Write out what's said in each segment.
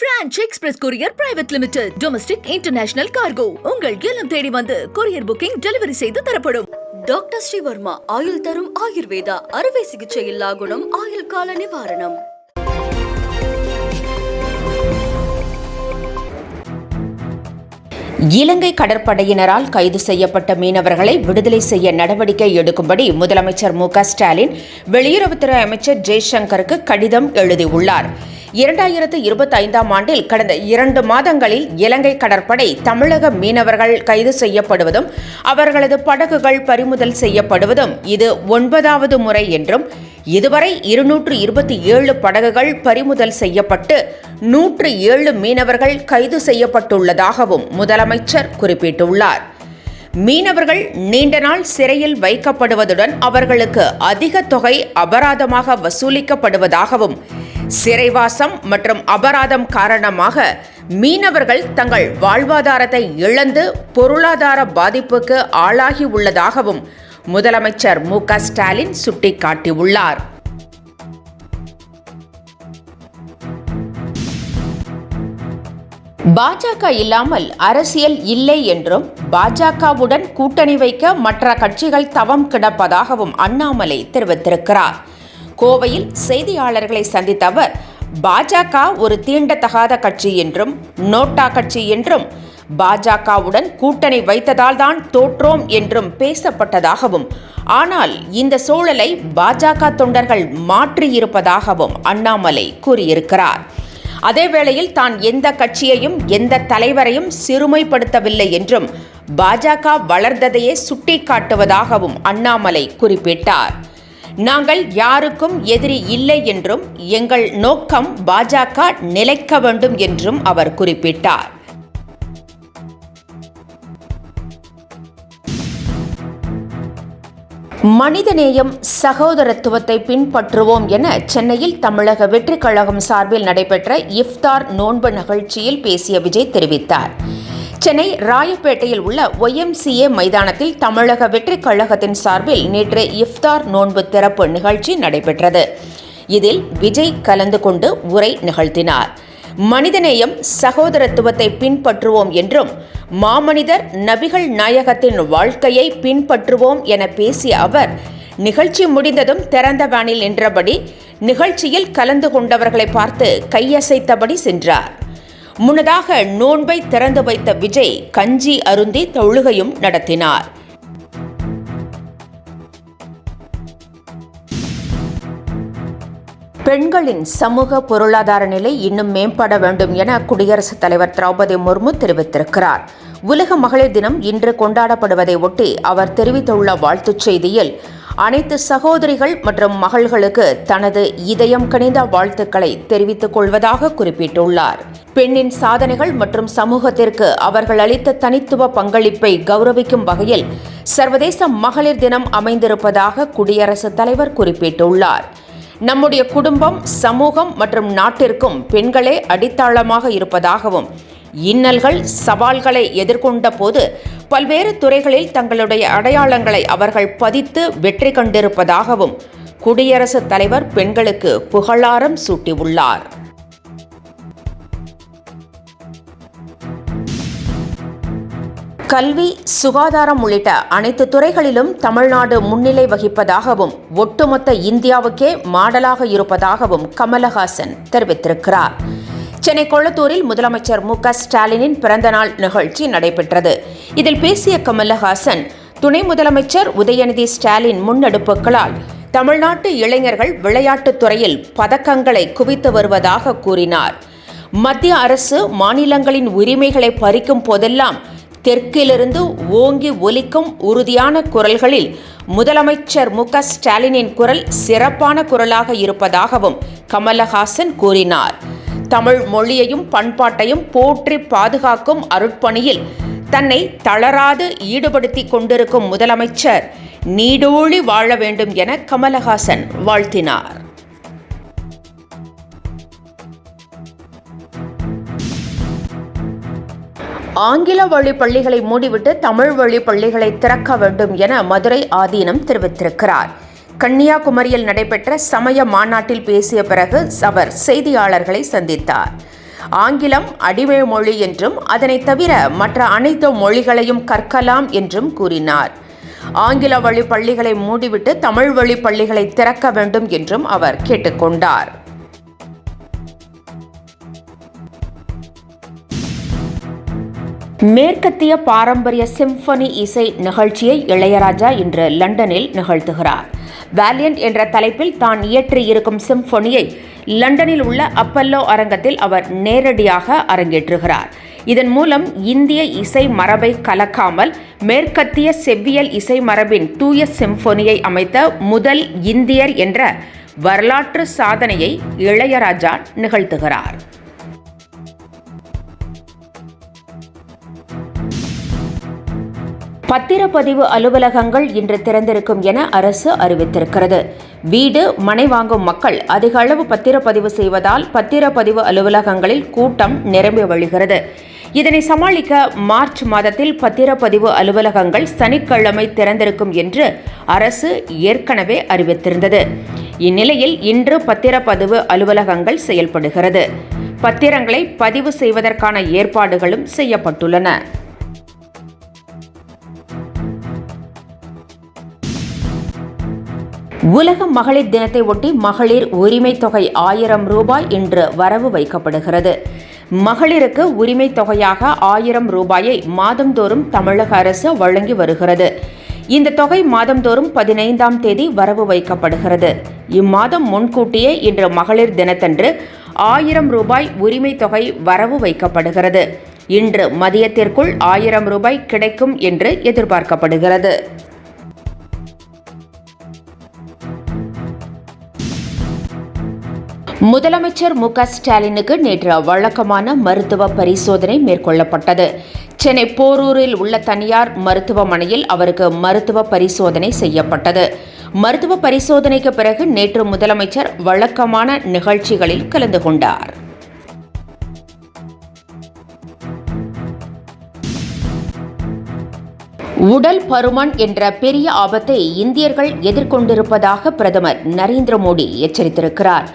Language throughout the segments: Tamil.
Branch express courier private limited. Domestic international cargo. உங்கள் இல்லம் தேடி வந்து கொரியர் புக்கிங் டெலிவரி செய்து தரப்படும். டாக்டர் ஸ்ரீவர்மா ஆயுள் தரும் ஆயுர்வேதா. அறுவை சிகிச்சை இல்லா குணம், ஆயுள் கால நிவாரணம். இலங்கை கடற்படையினரால் கைது செய்யப்பட்ட மீனவர்களை விடுதலை செய்ய நடவடிக்கை எடுக்கும்படி முதலமைச்சர் மு க ஸ்டாலின் வெளியுறவுத்துறை அமைச்சர் ஜெய்சங்கருக்கு கடிதம் எழுதியுள்ளார். 2025ஆம் ஆண்டில் கடந்த 2 மாதங்களில் இலங்கை கடற்படை தமிழக மீனவர்கள் கைது செய்யப்படுவதும் அவர்களது படகுகள் பறிமுதல் செய்யப்படுவதும் இது 9வது முறை என்றும் இதுவரை 227 படகுகள் பறிமுதல் செய்யப்பட்டு 107 மீனவர்கள் கைது செய்யப்பட்டுள்ளதாகவும் முதலமைச்சர் குறிப்பிட்டுள்ளார். மீனவர்கள் நீண்ட நாள் சிறையில் வைக்கப்படுவதுடன் அவர்களுக்கு அதிக தொகை அபராதமாக வசூலிக்கப்படுவதாகவும் சிறைவாசம் மற்றும் அபராதம் காரணமாக மீனவர்கள் தங்கள் வாழ்வாதாரத்தை இழந்து பொருளாதார பாதிப்புக்கு ஆளாகி உள்ளதாகவும் முதலமைச்சர் மு க ஸ்டாலின் சுட்டிக்காட்டியுள்ளார். பாஜக இல்லாமல் அரசியல் இல்லை என்றும் பாஜகவுடன் கூட்டணி வைக்க மற்ற கட்சிகள் தவம் கிடப்பதாகவும் அண்ணாமலை தெரிவித்திருக்கிறார். கோவையில் செய்தியாளர்களை சந்தித்த அவர் பாஜக ஒரு தீண்டத்தகாத கட்சி என்றும் நோட்டா கட்சி என்றும் பாஜகவுடன் கூட்டணி வைத்ததால் தான் தோற்றோம் என்றும் பேசப்பட்டதாகவும் ஆனால் இந்த சூழலை பாஜக தொண்டர்கள் மாற்றியிருப்பதாகவும் அண்ணாமலை கூறியிருக்கிறார். அதேவேளையில் தான் எந்த கட்சியையும் எந்த தலைவரையும் சிறுமைப்படுத்தவில்லை என்றும் பாஜக வளர்ந்ததையே சுட்டிக்காட்டுவதாகவும் அண்ணாமலை குறிப்பிட்டார். நாங்கள் யாருக்கும் எதிரி இல்லை என்றும் எங்கள் நோக்கம் பாஜக நிலைக்க வேண்டும் என்றும் அவர் குறிப்பிட்டார். மனிதநேயம், சகோதரத்துவத்தை பின்பற்றுவோம் என சென்னையில் தமிழக வெற்றிக் கழகம் சார்பில் நடைபெற்ற இஃப்தார் நோன்பு நிகழ்ச்சியில் பேசிய விஜய் தெரிவித்தார். சென்னை ராயப்பேட்டையில் உள்ள YMCA மைதானத்தில் தமிழக வெற்றிக் கழகத்தின் சார்பில் நேற்று இஃப்தார் நோன்பு திறப்பு நிகழ்ச்சி நடைபெற்றது. இதில் விஜய் கலந்து கொண்டு உரை நிகழ்த்தினார். மனிதநேயம், சகோதரத்துவத்தை பின்பற்றுவோம் என்றும் மாமனிதர் நபிகள் நாயகத்தின் வாழ்க்கையை பின்பற்றுவோம் என பேசிய அவர் நிகழ்ச்சி முடிந்ததும் திறந்த வேனில் நின்றபடி நிகழ்ச்சியில் கலந்து கொண்டவர்களை பார்த்து கையசைத்தபடி சென்றார். முன்னதாக நோன்பை திறந்து வைத்த விஜய் கஞ்சி அருந்தி தொழுகையும் நடத்தினார். பெண்களின் சமூக பொருளாதார நிலை இன்னும் மேம்பட வேண்டும் என குடியரசுத் தலைவர் திரௌபதி முர்மு தெரிவித்திருக்கிறார். உலக மகளிர் தினம் இன்று கொண்டாடப்படுவதை ஒட்டி அவர் தெரிவித்துள்ள வாழ்த்துச் செய்தியில் அனைத்து சகோதரிகள் மற்றும் மகள்களுக்கு தனது இதயம் கனிந்த வாழ்த்துக்களை தெரிவித்துக் கொள்வதாக குறிப்பிட்டுள்ளார். பெண்ணின் சாதனைகள் மற்றும் சமூகத்திற்கு அவர்கள் அளித்த தனித்துவ பங்களிப்பை கௌரவிக்கும் வகையில் சர்வதேச மகளிர் தினம் அமைந்திருப்பதாக குடியரசுத் தலைவர் குறிப்பிட்டுள்ளார். நம்முடைய குடும்பம், சமூகம் மற்றும் நாட்டிற்கும் பெண்களே அடித்தளமாக இருப்பதாகவும் இன்னல்கள், சவால்களை எதிர்கொண்ட போது பல்வேறு துறைகளில் தங்களுடைய அடையாளங்களை அவர்கள் பதித்து வெற்றி கண்டிருப்பதாகவும் குடியரசுத் தலைவர் பெண்களுக்கு புகழாரம் சூட்டியுள்ளார். கல்வி, சுகாதாரம் உள்ளிட்ட அனைத்து துறைகளிலும் தமிழ்நாடு முன்னிலை வகிப்பதாகவும் ஒட்டுமொத்த இந்தியாவுக்கே மாடலாக இருப்பதாகவும் கமலஹாசன் தெரிவித்திருக்கிறார். சென்னை கொளத்தூரில் முதலமைச்சர் மு க ஸ்டாலினின் பிறந்தநாள் நிகழ்ச்சி நடைபெற்றது. இதில் பேசிய கமலஹாசன் துணை முதலமைச்சர் உதயநிதி ஸ்டாலின் முன்னெடுப்புகளால் தமிழ்நாட்டு இளைஞர்கள் விளையாட்டுத் துறையில் பதக்கங்களை குவித்து வருவதாக கூறினார். மத்திய அரசு மாநிலங்களின் உரிமைகளை பறிக்கும் போதெல்லாம் தெற்கிலிருந்து ஓங்கி ஒலிக்கும் உறுதியான குரல்களில் முதலமைச்சர் மு க ஸ்டாலினின் குரல் சிறப்பான குரலாக இருப்பதாகவும் கமலஹாசன் கூறினார். தமிழ் மொழியையும் பண்பாட்டையும் போற்றி பாதுகாக்கும் அருட்பணியில் தன்னை தளராது ஈடுபடுத்திக் கொண்டிருக்கும் முதலமைச்சர் நீடூழி வாழ வேண்டும் என கமலஹாசன் வாழ்த்தினார். ஆங்கில வழி பள்ளிகளை மூடிவிட்டு தமிழ் வழி பள்ளிகளை திறக்க வேண்டும் என மதுரை ஆதீனம் தெரிவித்திருக்கிறார். கன்னியாகுமரியில் நடைபெற்ற சமய மாநாட்டில் பேசிய பிறகு அவர் செய்தியாளர்களை சந்தித்தார். ஆங்கிலம் அடிமை மொழி என்றும் அதனை தவிர மற்ற அனைத்து மொழிகளையும் கற்கலாம் என்றும் கூறினார். ஆங்கில வழி பள்ளிகளை மூடிவிட்டு தமிழ் வழி பள்ளிகளை திறக்க வேண்டும் என்றும் அவர் கேட்டுக்கொண்டார். மேற்கத்திய பாரம்பரிய சிம்பனி இசை நிகழ்ச்சியை இளையராஜா இன்று லண்டனில் நிகழ்த்துகிறார். வேலியன்ட் என்ற தலைப்பில் தான் இயற்றியிருக்கும் சிம்பொனியை லண்டனில் உள்ள அப்பல்லோ அரங்கத்தில் அவர் நேரடியாக அரங்கேற்றுகிறார். இதன் மூலம் இந்திய இசை மரபை கலக்காமல் மேற்கத்திய செவ்வியல் இசை மரபின் தூய சிம்பொனியை அமைத்த முதல் இந்தியர் என்ற வரலாற்று சாதனையை இளையராஜா நிகழ்த்துகிறார். பத்திரப்பதிவு அலுவலகங்கள் இன்று திறந்திருக்கும் என அரசு அறிவித்திருக்கிறது. வீடு மனை வாங்கும் மக்கள் அதிக அளவு பத்திரப்பதிவு செய்வதால் பத்திரப்பதிவு அலுவலகங்களில் கூட்டம் நிரம்பி வழிகிறது. இதனை சமாளிக்க மார்ச் மாதத்தில் பத்திரப்பதிவு அலுவலகங்கள் சனிக்கிழமை திறந்திருக்கும் என்று அரசு ஏற்கனவே அறிவித்திருந்தது. இந்நிலையில் இன்று பத்திரப்பதிவு அலுவலகங்கள் செயல்படுகிறது. பத்திரங்களை பதிவு செய்வதற்கான ஏற்பாடுகளும் செய்யப்பட்டுள்ளன. உலக மகளிர் தினத்தை ஒட்டி மகளிர் உரிமை தொகை 1000 ரூபாய் இன்று வரவு வைக்கப்படுகிறது. மகளிருக்கு உரிமை தொகையாக 1000 ரூபாயை மாதந்தோறும் தமிழக அரசு வழங்கி வருகிறது. இந்த தொகை மாதந்தோறும் 15ஆம் தேதி வரவு வைக்கப்படுகிறது. இம்மாதம் முன்கூட்டியே இன்று மகளிர் தினத்தன்று 1000 ரூபாய் உரிமை தொகை வரவு வைக்கப்படுகிறது. இன்று மதியத்திற்குள் 1000 ரூபாய் கிடைக்கும் என்று எதிர்பார்க்கப்படுகிறது. முதலமைச்சர் மு.க. ஸ்டாலினுக்கு நேற்று வழக்கமான மருத்துவ பரிசோதனை மேற்கொள்ளப்பட்டது. சென்னை போரூரில் உள்ள தனியார் மருத்துவமனையில் அவருக்கு மருத்துவ பரிசோதனை செய்யப்பட்டது. மருத்துவ பரிசோதனைக்கு பிறகு நேற்று முதலமைச்சர் வழக்கமான நிகழ்ச்சிகளில் கலந்து கொண்டார். உடல் பருமன் என்ற பெரிய ஆபத்தை இந்தியர்கள் எதிர்கொண்டிருப்பதாக பிரதமர் நரேந்திர மோடி எச்சரித்திருக்கிறார்.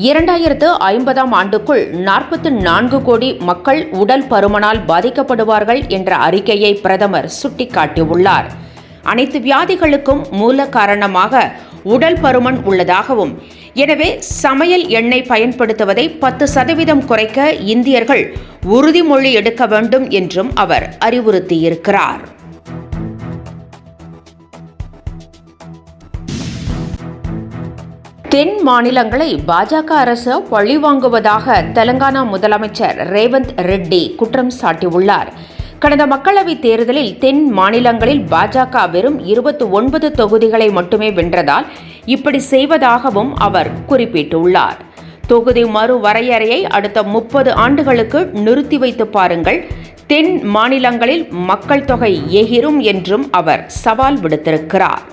2050ஆம் ஆண்டுக்குள் 44 கோடி மக்கள் உடல் பருமனால் பாதிக்கப்படுவார்கள் என்ற அறிக்கையை பிரதமர் சுட்டிக்காட்டியுள்ளார். அனைத்து வியாதிகளுக்கும் மூல காரணமாக உடல் பருமன் உள்ளதாகவும், எனவே சமையல் எண்ணெய் பயன்படுத்துவதை 10% குறைக்க இந்தியர்கள் உறுதிமொழி எடுக்க வேண்டும் என்றும் அவர் அறிவுறுத்தியிருக்கிறார். தென் மாநிலங்களை பாஜக அரசு பழிவாங்குவதாக தெலங்கானா முதலமைச்சர் ரேவந்த் ரெட்டி குற்றம் சாட்டியுள்ளார். கடந்த மக்களவைத் தேர்தலில் தென் மாநிலங்களில் பாஜக வெறும் 29 தொகுதிகளை மட்டுமே வென்றதால் இப்படி செய்வதாகவும் அவர் குறிப்பிட்டுள்ளார். தொகுதி மறுவரையறையை அடுத்த 30 ஆண்டுகளுக்கு நிறுத்தி வைத்து பாருங்கள், தென் மாநிலங்களில் மக்கள் தொகை எகிரும் என்றும் அவர் சவால் விடுத்திருக்கிறார்.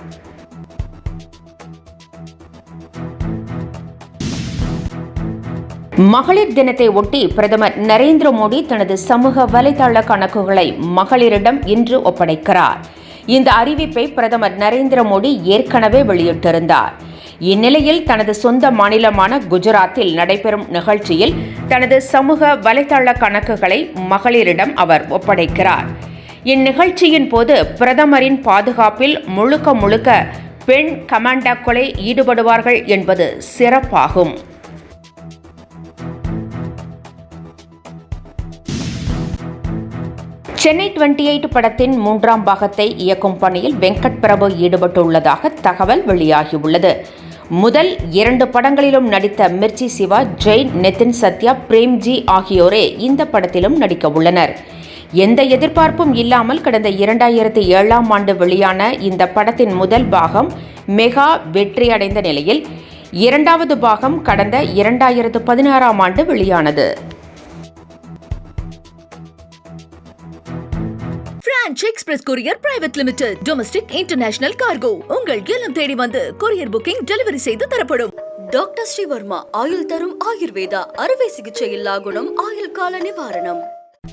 மகளிர் தினத்தை ஒட்டி பிரதமர் நரேந்திர மோடி தனது சமூக வலைதள கணக்குகளை மகளிரிடம் இன்று ஒப்படைக்கிறார். இந்த அறிவிப்பை பிரதமர் நரேந்திர மோடி ஏற்கனவே வெளியிட்டிருந்தார். இந்நிலையில் தனது சொந்த மாநிலமான குஜராத்தில் நடைபெறும் நிகழ்ச்சியில் தனது சமூக வலைதள கணக்குகளை மகளிரிடம் அவர் ஒப்படைக்கிறார். இந்நிகழ்ச்சியின் போது பிரதமரின் பாதுகாப்பில் முழுக்க பெண் கமாண்டோக்களே ஈடுபடுவார்கள் என்பது சிறப்பாகும். சென்னை 28 படத்தின் 3ஆம் பாகத்தை இயக்கும் பணியில் வெங்கட் பிரபு ஈடுபட்டுள்ளதாக தகவல் வெளியாகியுள்ளது. முதல் 2 படங்களிலும் நடித்த மிர்ச்சி சிவா, ஜெயின், நிதின் சத்யா, பிரேம்ஜி ஆகியோரே இந்த படத்திலும் நடிக்க உள்ளனர். எந்த எதிர்பார்ப்பும் இல்லாமல் கடந்த 2007ஆம் ஆண்டு வெளியான இந்த படத்தின் முதல் பாகம் மெகா வெற்றியடைந்த நிலையில் 2வது பாகம் கடந்த 2016ஆம் ஆண்டு வெளியானது. Branch express courier private limited domestic international cargo உங்கள் இல்லம் தேடி வந்து கொரியர் புக்கிங் டெலிவரி செய்து தரப்படும். டாக்டர் ஸ்ரீவர்மா ஆயுள் தரும் ஆயுர்வேதா அறுவை சிகிச்சை இல்லா குணம் ஆயுள் கால நிவாரணம்.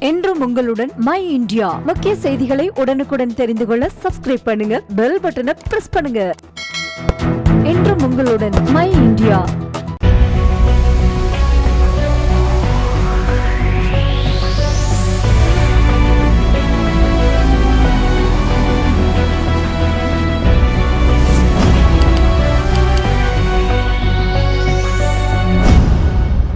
என்றும் உங்களுடன் மை இந்தியா. முக்கிய செய்திகளை உடனுக்குடன் தெரிந்து கொள்ள சப்ஸ்கிரைப் பண்ணுங்க, பெல் பட்டனை பிரஸ் பண்ணுங்க. என்றும் உங்களுடன் மை இந்தியா.